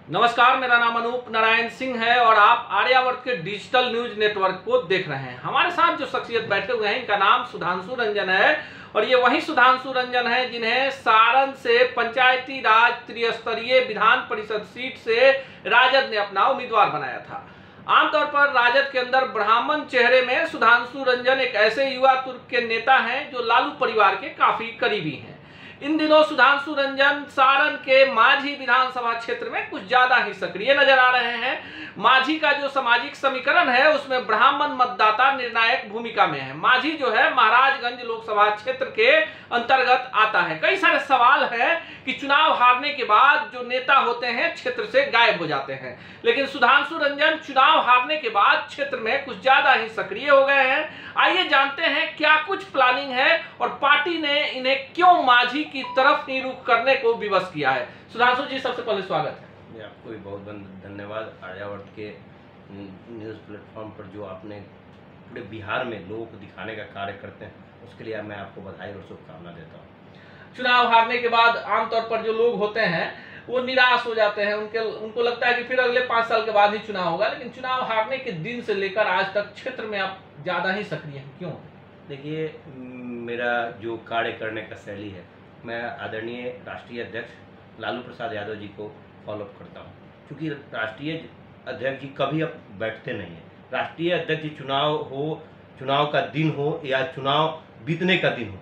नमस्कार, मेरा नाम अनूप नारायण सिंह है और आप आर्यावर्त के डिजिटल न्यूज नेटवर्क को देख रहे हैं। हमारे साथ जो शख्सियत बैठे हुए हैं इनका नाम सुधांशु रंजन है और ये वही सुधांशु रंजन है जिन्हें सारण से पंचायती राज त्रिस्तरीय विधान परिषद सीट से राजद ने अपना उम्मीदवार बनाया था। आमतौर पर राजद के अंदर ब्राह्मण चेहरे में सुधांशु रंजन एक ऐसे युवा तुर्क के नेता हैं जो लालू परिवार के काफी करीबी हैं। इन दिनों सुधांशु रंजन सारण के माझी विधानसभा क्षेत्र में कुछ ज्यादा ही सक्रिय नजर आ रहे हैं। माझी का जो सामाजिक समीकरण है उसमें ब्राह्मण मतदाता निर्णायक भूमिका में है। माझी जो है महाराजगंज लोकसभा क्षेत्र के अंतर्गत आता है। कई सारे सवाल हैं कि चुनाव हारने के बाद जो नेता होते हैं क्षेत्र से गायब हो जाते हैं, लेकिन सुधांशु रंजन चुनाव हारने के बाद क्षेत्र में कुछ ज्यादा ही सक्रिय हो गए हैं। आइए जानते हैं क्या कुछ प्लानिंग है और पार्टी ने इन्हें क्यों माझी की तरफ ही रुख करने को विवश किया है। सुधांशु जी, सबसे पहले स्वागत है। आपको भी बहुत बहुत धन्यवाद। आर्यावर्त के न्यूज़ प्लेटफॉर्म पर जो आपने पूरे बिहार में लोगों को दिखाने का कार्य करते हैं, उसके लिए मैं आपको बधाई और शुभकामना देता हूँ। चुनाव हारने के बाद आमतौर पर जो लोग होते हैं वो निराश हो जाते हैं। उनको लगता है कि फिर अगले 5 साल के बाद ही चुनाव होगा, लेकिन चुनाव हारने के दिन से लेकर आज तक क्षेत्र में आप ज्यादा ही सक्रिय हैं, क्यों? देखिए, मेरा जो कार्य करने का शैली है, मैं आदरणीय राष्ट्रीय अध्यक्ष लालू प्रसाद यादव जी को फॉलो करता हूँ, क्योंकि राष्ट्रीय अध्यक्ष जी कभी अब बैठते नहीं हैं। राष्ट्रीय अध्यक्ष जी चुनाव का दिन हो या चुनाव बीतने का दिन हो,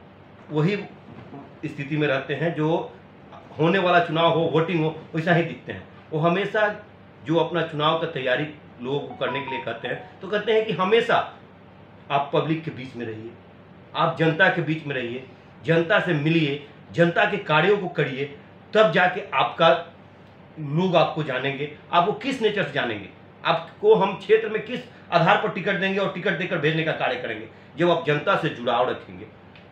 वही स्थिति में रहते हैं। जो होने वाला चुनाव हो, वोटिंग हो, वैसा ही दिखते हैं। वो हमेशा जो अपना चुनाव का तैयारी लोगों को करने के लिए कहते हैं, तो कहते हैं कि हमेशा आप पब्लिक के बीच में रहिए, आप जनता के बीच में रहिए, जनता से मिलिए, जनता के कार्यों को करिए, तब जाके आपका लोग आपको जानेंगे, आपको किस नेचर से जानेंगे, आपको हम क्षेत्र में किस आधार पर टिकट देंगे और टिकट देकर भेजने का कार्य करेंगे। जब आप जनता से जुड़ाव रखेंगे,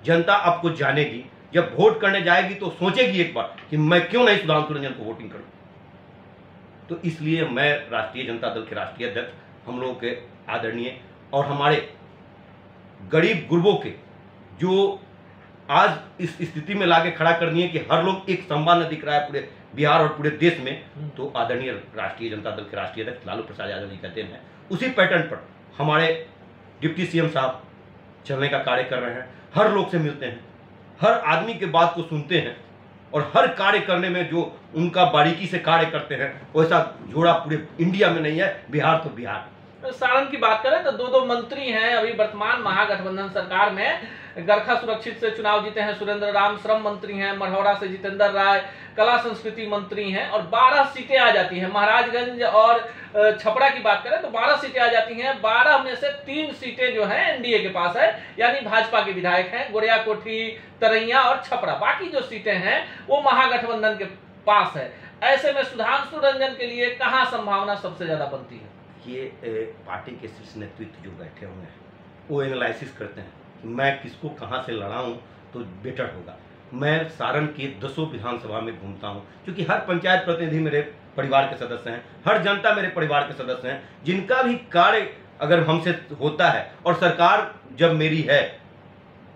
जनता आपको जानेगी। जब वोट करने जाएगी तो सोचेगी एक बार कि मैं क्यों नहीं सुधांशु रंजन को वोटिंग करूं। तो इसलिए मैं राष्ट्रीय जनता दल के राष्ट्रीय अध्यक्ष, हम लोगों के आदरणीय और हमारे गरीब गुरबों के जो आज इस स्थिति में लाके खड़ा कर दिए कि हर लोग एक सम्मान दिख रहा है पूरे बिहार और पूरे देश में, तो आदरणीय राष्ट्रीय जनता दल के राष्ट्रीय अध्यक्ष लालू प्रसाद यादव जी कहते हैं। उसी पैटर्न पर हमारे डिप्टी सीएम साहब चलने का कार्य कर रहे हैं। हर लोग से मिलते हैं, हर आदमी के बात को सुनते हैं और हर कार्य करने में जो उनका बारीकी से कार्य करते हैं, वैसा जोड़ा पूरे इंडिया में नहीं है। बिहार तो बिहार। सारण की बात करें तो दो मंत्री हैं अभी वर्तमान महागठबंधन सरकार में। गरखा सुरक्षित से चुनाव जीते हैं सुरेंद्र राम, श्रम मंत्री हैं। मढ़ौरा से जितेंद्र राय कला संस्कृति मंत्री हैं और 12 सीटें आ जाती हैं। महाराजगंज और छपरा की बात करें तो 12 सीटें आ जाती हैं। 12 में से 3 सीटें जो हैं एनडीए के पास है, यानी भाजपा के विधायक हैं, गोरिया कोठी, तरैया और छपरा। बाकी जो सीटें हैं वो महागठबंधन के पास है। ऐसे में सुधांशु रंजन के लिए कहाँ संभावना सबसे ज्यादा बनती है? ये पार्टी के शीर्ष नेतृत्व जो बैठे हुए हैं वो एनालिसिस करते हैं कि मैं किसको कहाँ से लड़ाऊं तो बेटर होगा। मैं सारण के 10 विधानसभा में घूमता हूं, क्योंकि हर पंचायत प्रतिनिधि मेरे परिवार के सदस्य हैं, हर जनता मेरे परिवार के सदस्य हैं। जिनका भी कार्य अगर हमसे होता है और सरकार जब मेरी है,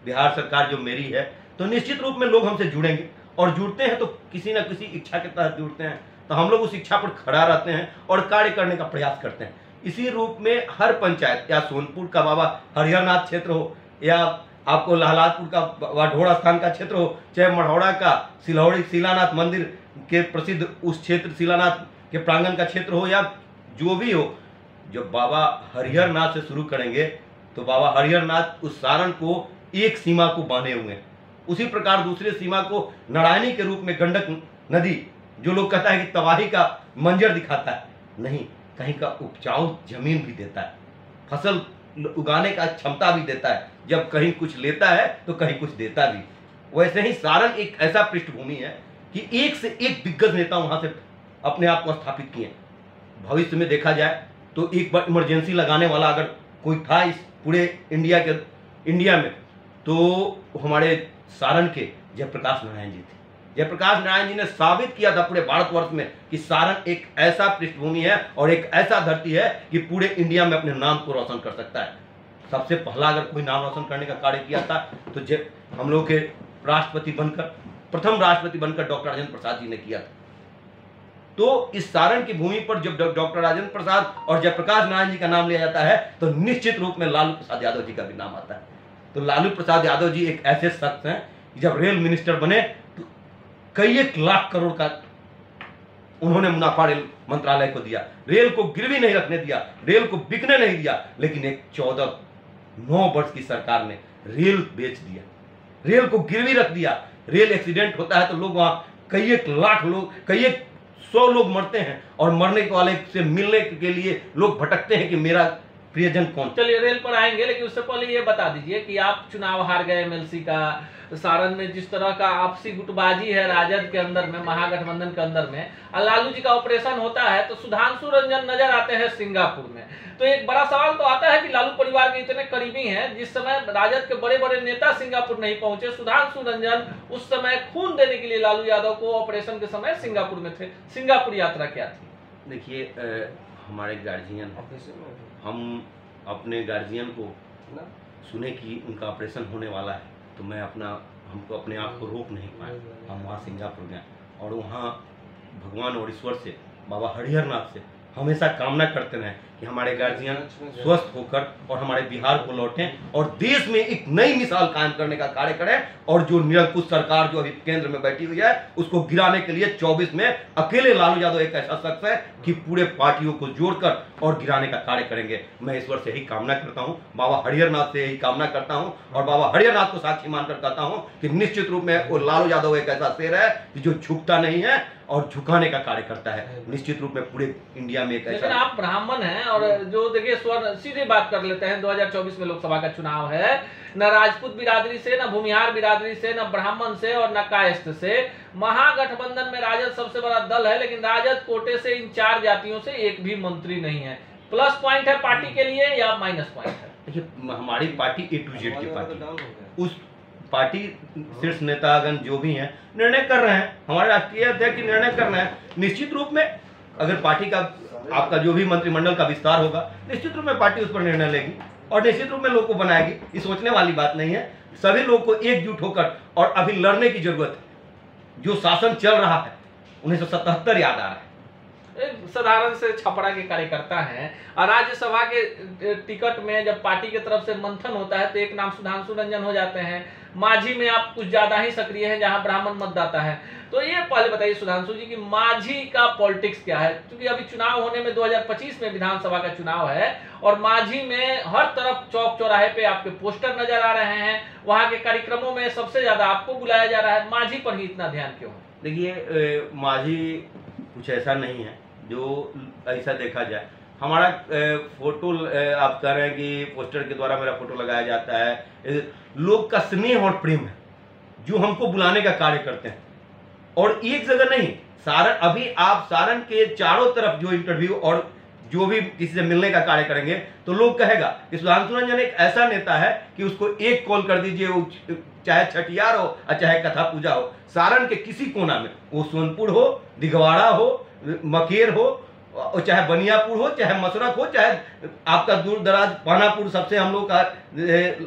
बिहार सरकार जो मेरी है, तो निश्चित रूप में लोग हमसे जुड़ेंगे और जुड़ते हैं तो किसी न किसी इच्छा के तहत जुड़ते हैं। तो हम लोग उस इच्छा पर खड़ा रहते हैं और कार्य करने का प्रयास करते हैं। इसी रूप में हर पंचायत, या सोनपुर का बाबा हरिहरनाथ क्षेत्र हो, या आपको लालापुर का वाढोड़ा स्थान का क्षेत्र हो, चाहे मढ़ौरा का सिलौड़ी शिलानाथ मंदिर के प्रसिद्ध उस क्षेत्र शिलानाथ के प्रांगण का क्षेत्र हो, या जो भी हो, जब बाबा हरिहरनाथ से शुरू करेंगे तो बाबा हरिहरनाथ उस सारण को एक सीमा को बांधे हुए हैं। उसी प्रकार दूसरे सीमा को नारायणी के रूप में गंडक नदी, जो लोग कहता है कि तबाही का मंजर दिखाता है, नहीं, कहीं का उपजाऊ जमीन भी देता है, फसल उगाने का क्षमता भी देता है। जब कहीं कुछ लेता है तो कहीं कुछ देता भी। वैसे ही सारण एक ऐसा पृष्ठभूमि है कि एक से एक दिग्गज नेता वहां से अपने आप को स्थापित किए। भविष्य में देखा जाए तो एक बार इमरजेंसी लगाने वाला अगर कोई था इस पूरे इंडिया में, तो हमारे सारण के जयप्रकाश नारायण जी थे। जयप्रकाश नारायण जी ने साबित किया था पूरे भारतवर्ष में कि सारण एक ऐसा पृष्ठभूमि है और एक ऐसा धरती है कि पूरे इंडिया में अपने नाम को रोशन कर सकता है। सबसे पहला अगर कोई नाम रोशन करने का कार्य किया था तो हम लोग के प्रथम राष्ट्रपति बनकर डॉक्टर राजेंद्र प्रसाद जी ने किया था। तो इस सारण की भूमि पर जब डॉक्टर राजेंद्र प्रसाद और जयप्रकाश नारायण जी का नाम लिया जाता है तो निश्चित रूप में लालू प्रसाद यादव जी का भी नाम आता है। तो लालू प्रसाद यादव जी एक ऐसे शख्स हैं, जब रेल मिनिस्टर बने तो कई 1 लाख करोड़ का उन्होंने मुनाफा रेल मंत्रालय को दिया, रेल को गिरवी नहीं रखने दिया, रेल को बिकने नहीं दिया। लेकिन एक 9 वर्ष की सरकार ने रेल बेच दिया, रेल को गिरवी रख दिया। रेल एक्सीडेंट होता है तो लोग वहां कई 1 लाख लोग, कई 100 लोग मरते हैं और मरने वाले से मिलने के लिए लोग भटकते हैं कि मेरा प्रियजन कौन। चलिए रेल पर आएंगे, लेकिन उससे पहले ये बता दीजिए कि आप चुनाव हार गए एमएलसी का। सारण में जिस तरह का आपसी गुटबाजी है राजद के अंदर में, महागठबंधन के अंदर में, लालू जी का ऑपरेशन होता है तो सुधांशु रंजन नजर आते हैं सिंगापुर में। तो एक बड़ा सवाल तो आता है कि लालू परिवार के इतने करीबी हैं, जिस समय राजद के बड़े बड़े नेता सिंगापुर नहीं पहुंचे, सुधांशु रंजन उस समय खून देने के लिए लालू यादव को ऑपरेशन के समय सिंगापुर में थे। सिंगापुर यात्रा क्या थी? देखिए, हमारे गार्जियन, हम अपने गार्जियन को सुने कि उनका ऑपरेशन होने वाला है, तो हमको अपने आप को रोक नहीं पाए। हम वहाँ सिंगापुर गए और वहाँ भगवान और ईश्वर से, बाबा हरिहर नाथ से हमेशा कामना करते रहे कि हमारे गार्जियन स्वस्थ होकर और हमारे बिहार को लौटें और देश में एक नई मिसाल कायम करने का कार्य करें, और जो निरंकुश सरकार जो अभी केंद्र में बैठी हुई है उसको गिराने के लिए 24 में अकेले लालू यादव एक ऐसा शख्स है कि पूरे पार्टियों को जोड़कर और गिराने का कार्य करेंगे। मैं ईश्वर से यही कामना करता हूँ, बाबा हरिहर नाथ से यही कामना करता हूँ, और बाबा हरिहर नाथ को साक्षी मानकर कहता हूँ कि निश्चित रूप में वो लालू यादव एक ऐसा शेर है कि जो झुकता नहीं है और झुकाने का कार्य करता है। निश्चित रूप में पूरे इंडिया में एक ऐसा। लेकिन आप ब्राह्मण हैं और जो देखिए स्वर्ण, सीधे बात कर लेते हैं, 2024 में लोकसभा का चुनाव है, न राजपूत बिरादरी से, न भूमिहार बिरादरी से, न ब्राह्मण से और न कायस्थ से। महागठबंधन में राजद सबसे बड़ा दल है, लेकिन राजद कोटे से इन 4 जातियों से एक भी मंत्री नहीं है। प्लस पॉइंट है पार्टी के लिए या माइनस पॉइंट है? देखिए, हमारी पार्टी A to Z की पार्टी, उस पार्टी शीर्ष नेतागण जो भी हैं निर्णय कर रहे हैं, हमारे राष्ट्रीय अध्यक्ष निर्णय कर रहे हैं। निश्चित रूप में अगर पार्टी का, आपका जो भी मंत्रिमंडल का विस्तार होगा, निश्चित रूप में पार्टी उस पर निर्णय लेगी और निश्चित रूप में लोग को बनाएगी। ये सोचने वाली बात नहीं है। सभी लोग को एकजुट होकर और अभी लड़ने की जरूरत है। जो शासन चल रहा है 1977 याद आ रहा है। एक साधारण से छपरा के कार्यकर्ता हैं और राज्यसभा के टिकट में जब पार्टी की तरफ से मंथन होता है तो एक नाम सुधांशु रंजन हो जाते हैं। माझी में आप कुछ ज्यादा ही सक्रिय हैं जहां ब्राह्मण मतदाता है। तो ये पहले बताइए सुधांशु जी कि माझी का पॉलिटिक्स क्या है, क्योंकि अभी चुनाव होने में 2025 में विधानसभा का चुनाव है और माझी में हर तरफ चौक चौराहे पे आपके पोस्टर नजर आ रहे हैं, वहां के कार्यक्रमों में सबसे ज्यादा आपको बुलाया जा रहा है। माझी पर ही इतना ध्यान क्यों है? देखिए, माझी कुछ ऐसा नहीं है जो ऐसा देखा जाए। हमारा फोटो, आप कह रहे हैं कि पोस्टर के द्वारा मेरा फोटो लगाया जाता है, लोग का स्नेह और प्रेम है जो हमको बुलाने का कार्य करते हैं। और एक जगह नहीं, सारण, अभी आप सारण के चारों तरफ जो इंटरव्यू और जो भी किसी से मिलने का कार्य करेंगे तो लोग कहेगा कि सुधांशु रंजन एक ऐसा नेता है कि उसको एक कॉल कर दीजिए, वो चाहे छठियार हो और चाहे कथा पूजा हो, सारण के किसी कोना में, वो सोनपुर हो, दिघवाड़ा हो, मकेर हो, और चाहे बनियापुर हो, चाहे मसरक हो, चाहे आपका दूर दराज पानापुर, सबसे हम लोग का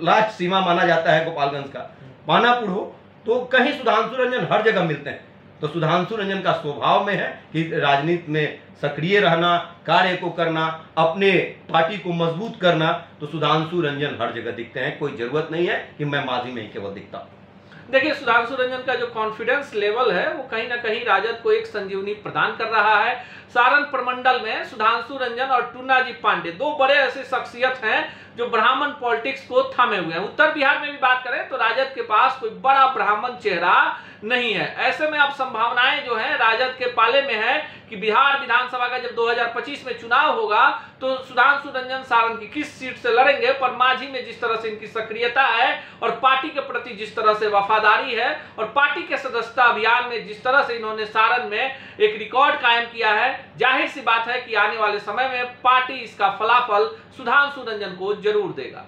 लास्ट सीमा माना जाता है गोपालगंज का पानापुर हो, तो कहीं सुधांशु रंजन हर जगह मिलते हैं। तो सुधांशु रंजन का स्वभाव में है कि राजनीति में सक्रिय रहना, कार्य को करना, अपने पार्टी को मजबूत करना। तो सुधांशु रंजन हर जगह दिखते हैं, कोई जरूरत नहीं है कि मैं माझी में ही केवल दिखता हूं। देखिए सुधांशु रंजन का जो कॉन्फिडेंस लेवल है वो कहीं ना कहीं राजद को एक संजीवनी प्रदान कर रहा है। सारण प्रमंडल में सुधांशु रंजन और टूना जी पांडे दो बड़े ऐसे शख्सियत हैं जो ब्राह्मण पॉलिटिक्स को थामे हुए हैं। उत्तर बिहार में भी बात करें तो राजद के पास कोई बड़ा ब्राह्मण चेहरा नहीं है। ऐसे में अब संभावनाएं जो है राजद के पाले में है कि बिहार विधानसभा का जब 2025 में चुनाव होगा तो सुधांशु रंजन सारण की किस सीट से लड़ेंगे, पर माझी में जिस तरह से इनकी सक्रियता है और पार्टी के प्रति जिस तरह से वफादारी है और पार्टी के सदस्यता अभियान में जिस तरह से इन्होंने सारण में एक रिकॉर्ड कायम किया है, जाहिर सी बात है कि आने वाले समय में पार्टी इसका फलाफल सुधांशु रंजन को जरूर देगा।